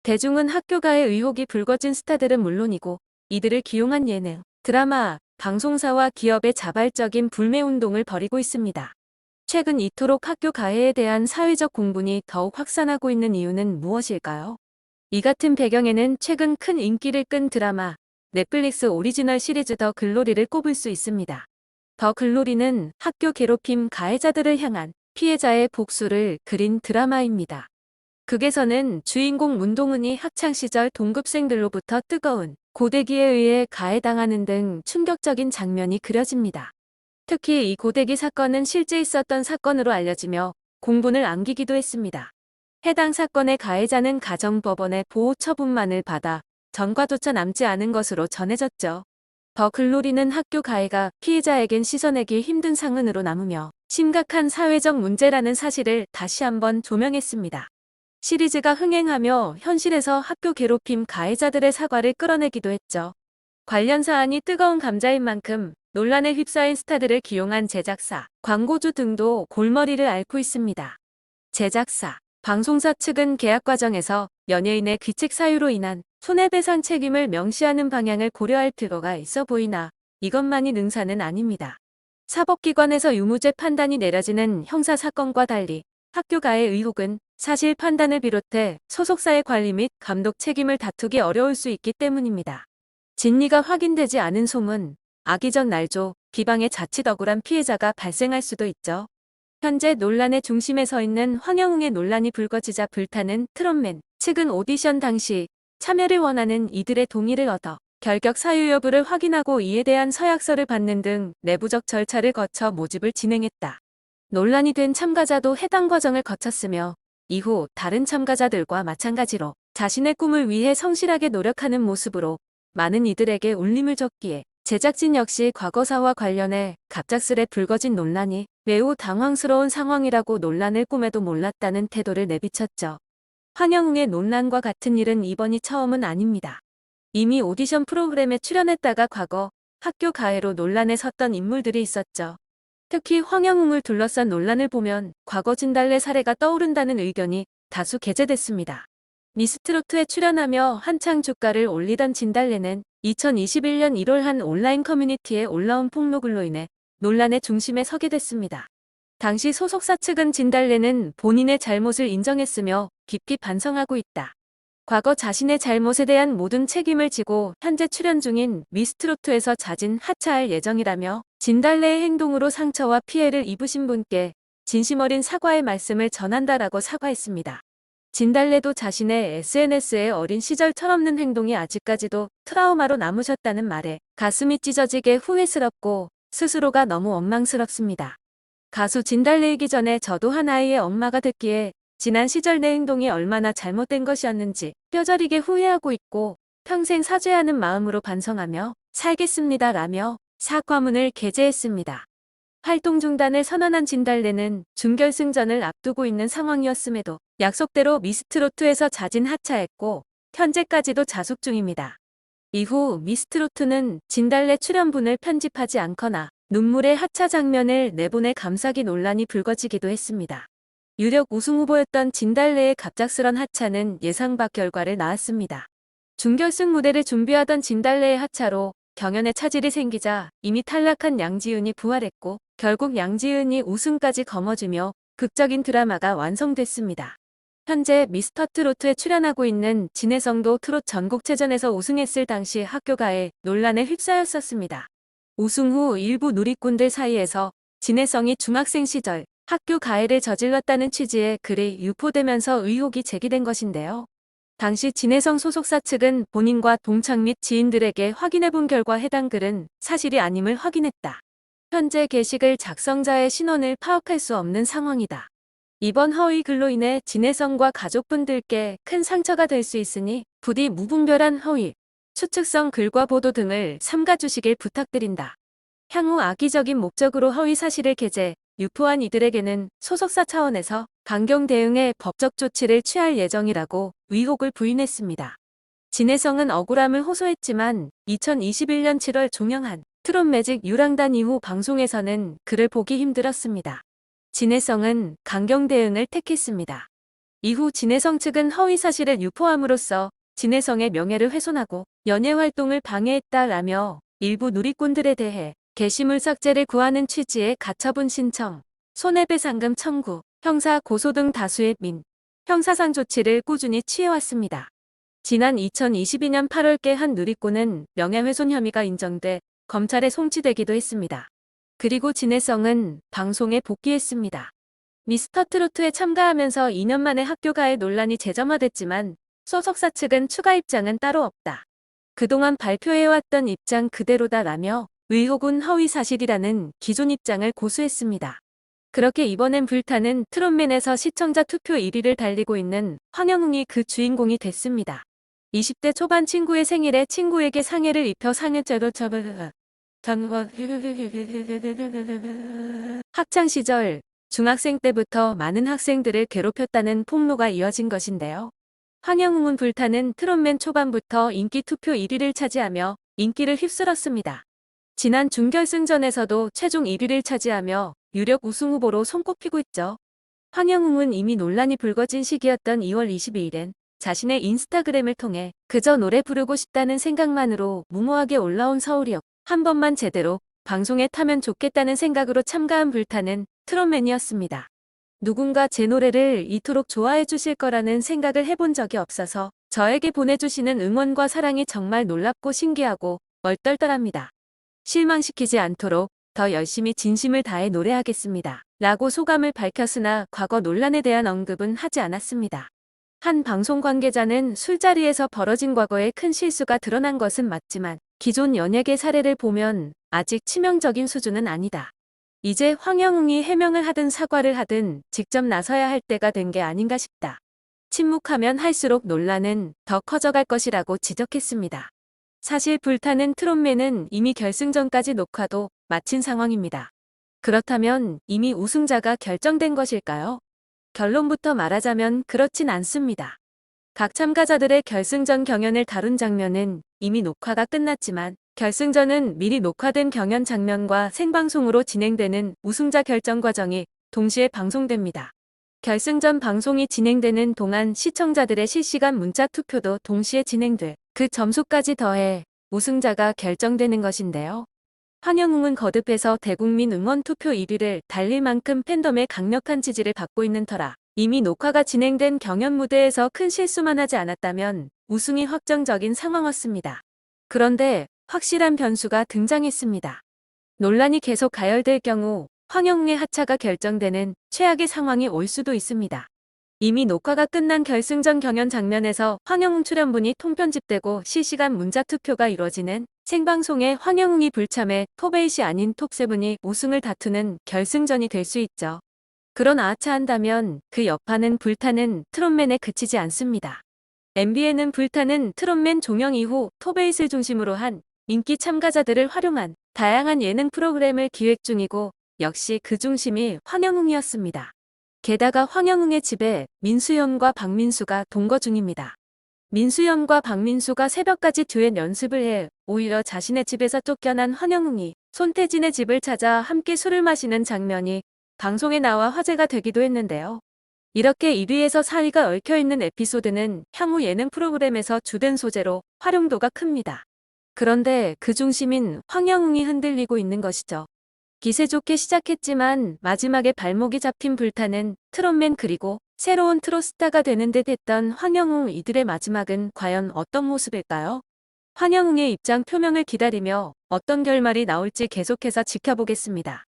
대중은 학교가의 의혹이 불거진 스타들은 물론이고 이들을 기용한 예능, 드라마, 방송사와 기업의 자발적인 불매운동을 벌이고 있습니다. 최근 이토록 학교 가해에 대한 사회적 공분이 더욱 확산하고 있는 이유는 무엇일까요? 이 같은 배경에는 최근 큰 인기를 끈 드라마, 넷플릭스 오리지널 시리즈 더 글로리를 꼽을 수 있습니다. 더 글로리는 학교 괴롭힘 가해자들을 향한 피해자의 복수를 그린 드라마입니다. 극에서는 주인공 문동은이 학창시절 동급생들로부터 뜨거운 고데기에 의해 가해당하는 등 충격적인 장면이 그려집니다. 특히 이 고데기 사건은 실제 있었던 사건으로 알려지며 공분을 안기기도 했습니다. 해당 사건의 가해자는 가정법원의 보호 처분만을 받아 전과조차 남지 않은 것으로 전해졌죠. 더 글로리는 학교 가해가 피해자에겐 씻어내기 힘든 상흔으로 남으며 심각한 사회적 문제라는 사실을 다시 한번 조명했습니다. 시리즈가 흥행하며 현실에서 학교 괴롭힘 가해자들의 사과를 끌어내기도 했죠. 관련 사안이 뜨거운 감자인 만큼 논란에 휩싸인 스타들을 기용한 제작사, 광고주 등도 골머리를 앓고 있습니다. 제작사, 방송사 측은 계약 과정에서 연예인의 귀책 사유로 인한 손해배상 책임을 명시하는 방향을 고려할 필요가 있어 보이나 이것만이 능사는 아닙니다. 사법기관에서 유무죄 판단이 내려지는 형사사건과 달리 학교 가해 의혹은 사실 판단을 비롯해 소속사의 관리 및 감독 책임을 다투기 어려울 수 있기 때문입니다. 진위가 확인되지 않은 소문, 악의적 날조, 비방에 자칫 억울한 피해자가 발생할 수도 있죠. 현재 논란의 중심에 서 있는 황영웅의 논란이 불거지자 불타는 트롯맨 측은 오디션 당시 참여를 원하는 이들의 동의를 얻어 결격 사유 여부를 확인하고 이에 대한 서약서를 받는 등 내부적 절차를 거쳐 모집을 진행했다. 논란이 된 참가자도 해당 과정을 거쳤으며 이후 다른 참가자들과 마찬가지로 자신의 꿈을 위해 성실하게 노력하는 모습으로 많은 이들에게 울림을 줬기에 제작진 역시 과거사와 관련해 갑작스레 불거진 논란이 매우 당황스러운 상황이라고 논란을 꿈에도 몰랐다는 태도를 내비쳤죠. 황영웅의 논란과 같은 일은 이번이 처음은 아닙니다. 이미 오디션 프로그램에 출연했다가 과거 학교 가해로 논란에 섰던 인물들이 있었죠. 특히 황영웅을 둘러싼 논란을 보면 과거 진달래 사례가 떠오른다는 의견이 다수 게재됐습니다. 미스트롯에 출연하며 한창 주가를 올리던 진달래는 2021년 1월 한 온라인 커뮤니티에 올라온 폭로글로 인해 논란의 중심에 서게 됐습니다. 당시 소속사 측은 진달래는 본인의 잘못을 인정했으며 깊이 반성하고 있다. 과거 자신의 잘못에 대한 모든 책임을 지고 현재 출연 중인 미스트롯에서 자진 하차할 예정이라며 진달래의 행동으로 상처와 피해를 입으신 분께 진심 어린 사과의 말씀을 전한다라고 사과했습니다. 진달래도 자신의 SNS에 어린 시절 철없는 행동이 아직까지도 트라우마로 남으셨다는 말에 가슴이 찢어지게 후회스럽고 스스로가 너무 원망스럽습니다. 가수 진달래이기 전에 저도 한 아이의 엄마가 됐기에 지난 시절 내 행동이 얼마나 잘못된 것이었는지 뼈저리게 후회하고 있고 평생 사죄하는 마음으로 반성하며 살겠습니다 라며 사과문을 게재했습니다. 활동 중단을 선언한 진달래는 준결승전을 앞두고 있는 상황이었음에도 약속대로 미스트롯에서 자진 하차했고 현재까지도 자숙 중입니다. 이후 미스트롯은 진달래 출연분을 편집하지 않거나 눈물의 하차 장면을 내보내 감싸기 논란이 불거지기도 했습니다. 유력 우승 후보였던 진달래의 갑작스런 하차는 예상 밖 결과를 낳았습니다. 준결승 무대를 준비하던 진달래의 하차로 경연에 차질이 생기자 이미 탈락한 양지은이 부활했고 결국 양지은이 우승까지 거머쥐며 극적인 드라마가 완성됐습니다. 현재 미스터트로트에 출연하고 있는 진혜성도 트롯 전국체전에서 우승했을 당시 학교가에 논란에 휩싸였었습니다. 우승 후 일부 누리꾼들 사이에서 진혜성이 중학생 시절 학교 가해를 저질렀다는 취지의 글이 유포되면서 의혹이 제기된 것인데요. 당시 진혜성 소속사 측은 본인과 동창 및 지인들에게 확인해본 결과 해당 글은 사실이 아님을 확인했다. 현재 게시글 작성자의 신원을 파악할 수 없는 상황이다. 이번 허위 글로 인해 진혜성과 가족분들께 큰 상처가 될 수 있으니 부디 무분별한 허위, 추측성 글과 보도 등을 삼가주시길 부탁드린다. 향후 악의적인 목적으로 허위 사실을 게재, 유포한 이들에게는 소속사 차원에서 강경 대응의 법적 조치를 취할 예정이라고 의혹을 부인했습니다. 진혜성은 억울함을 호소했지만 2021년 7월 종영한 트롯 매직 유랑단 이후 방송에서는 그를 보기 힘들었습니다. 진혜성은 강경 대응을 택했습니다. 이후 진혜성 측은 허위 사실을 유포함으로써 진혜성의 명예를 훼손하고 연예 활동을 방해했다라며 일부 누리꾼들에 대해 게시물 삭제를 구하는 취지의 가처분 신청, 손해배상금 청구, 형사 고소 등 다수의 형사상 조치를 꾸준히 취해왔습니다. 지난 2022년 8월께 한 누리꾼은 명예훼손 혐의가 인정돼 검찰에 송치되기도 했습니다. 그리고 진혜성은 방송에 복귀했습니다. 미스터트로트에 참가하면서 2년 만에 학교 가해 논란이 재점화됐지만 소속사 측은 추가 입장은 따로 없다. 그동안 발표해왔던 입장 그대로다라며 의혹은 허위 사실이라는 기존 입장을 고수했습니다. 그렇게 이번엔 불타는 트롯맨에서 시청자 투표 1위를 달리고 있는 황영웅이 그 주인공이 됐습니다. 20대 초반 친구의 생일에 친구에게 상해를 입혀 상해죄로 처벌. 학창 시절 중학생 때부터 많은 학생들을 괴롭혔다는 폭로가 이어진 것인데요. 황영웅은 불타는 트롯맨 초반부터 인기 투표 1위를 차지하며 인기를 휩쓸었습니다. 지난 준결승전에서도 최종 1위를 차지하며 유력 우승 후보로 손꼽히고 있죠. 황영웅은 이미 논란이 불거진 시기였던 2월 22일엔 자신의 인스타그램을 통해 그저 노래 부르고 싶다는 생각만으로 무모하게 올라온 서울역 한 번만 제대로 방송에 타면 좋겠다는 생각으로 참가한 불타는 트롯맨이었습니다. 누군가 제 노래를 이토록 좋아해 주실 거라는 생각을 해본 적이 없어서 저에게 보내주시는 응원과 사랑이 정말 놀랍고 신기하고 얼떨떨합니다. 실망시키지 않도록 더 열심히 진심을 다해 노래하겠습니다. 라고 소감을 밝혔으나 과거 논란에 대한 언급은 하지 않았습니다. 한 방송 관계자는 술자리에서 벌어진 과거의 큰 실수가 드러난 것은 맞지만 기존 연예계 사례를 보면 아직 치명적인 수준은 아니다. 이제 황영웅이 해명을 하든 사과를 하든 직접 나서야 할 때가 된 게 아닌가 싶다. 침묵하면 할수록 논란은 더 커져갈 것이라고 지적했습니다. 사실 불타는 트롯맨은 이미 결승전까지 녹화도 마친 상황입니다. 그렇다면 이미 우승자가 결정된 것일까요? 결론부터 말하자면 그렇진 않습니다. 각 참가자들의 결승전 경연을 다룬 장면은 이미 녹화가 끝났지만 결승전은 미리 녹화된 경연 장면과 생방송으로 진행되는 우승자 결정 과정이 동시에 방송됩니다. 결승전 방송이 진행되는 동안 시청자들의 실시간 문자 투표도 동시에 진행돼 그 점수까지 더해 우승자가 결정되는 것인데요. 황영웅은 거듭해서 대국민 응원 투표 1위를 달릴 만큼 팬덤의 강력한 지지를 받고 있는 터라 이미 녹화가 진행된 경연 무대에서 큰 실수만 하지 않았다면 우승이 확정적인 상황이었습니다. 그런데 확실한 변수가 등장했습니다. 논란이 계속 가열될 경우 황영웅의 하차가 결정되는 최악의 상황이 올 수도 있습니다. 이미 녹화가 끝난 결승전 경연 장면에서 황영웅 출연분이 통편집되고 실시간 문자 투표가 이뤄지는 생방송에 황영웅이 불참해 톱8이 아닌 톱7이 우승을 다투는 결승전이 될 수 있죠. 그런 아차한다면 그 여파는 불타는 트롯맨에 그치지 않습니다. MBN은 불타는 트롯맨 종영 이후 톱8을 중심으로 한 인기 참가자들을 활용한 다양한 예능 프로그램을 기획 중이고 역시 그 중심이 황영웅이었습니다. 게다가 황영웅의 집에 민수연과 박민수가 동거 중입니다. 민수연과 박민수가 새벽까지 듀엣 연습을 해 오히려 자신의 집에서 쫓겨난 황영웅이 손태진의 집을 찾아 함께 술을 마시는 장면이 방송에 나와 화제가 되기도 했는데요. 이렇게 1위에서 4위가 얽혀있는 에피소드는 향후 예능 프로그램에서 주된 소재로 활용도가 큽니다. 그런데 그 중심인 황영웅이 흔들리고 있는 것이죠. 기세 좋게 시작했지만 마지막에 발목이 잡힌 불타는 트롯맨 그리고 새로운 트롯 스타가 되는 듯 했던 황영웅 이들의 마지막은 과연 어떤 모습일까요? 황영웅의 입장 표명을 기다리며 어떤 결말이 나올지 계속해서 지켜보겠습니다.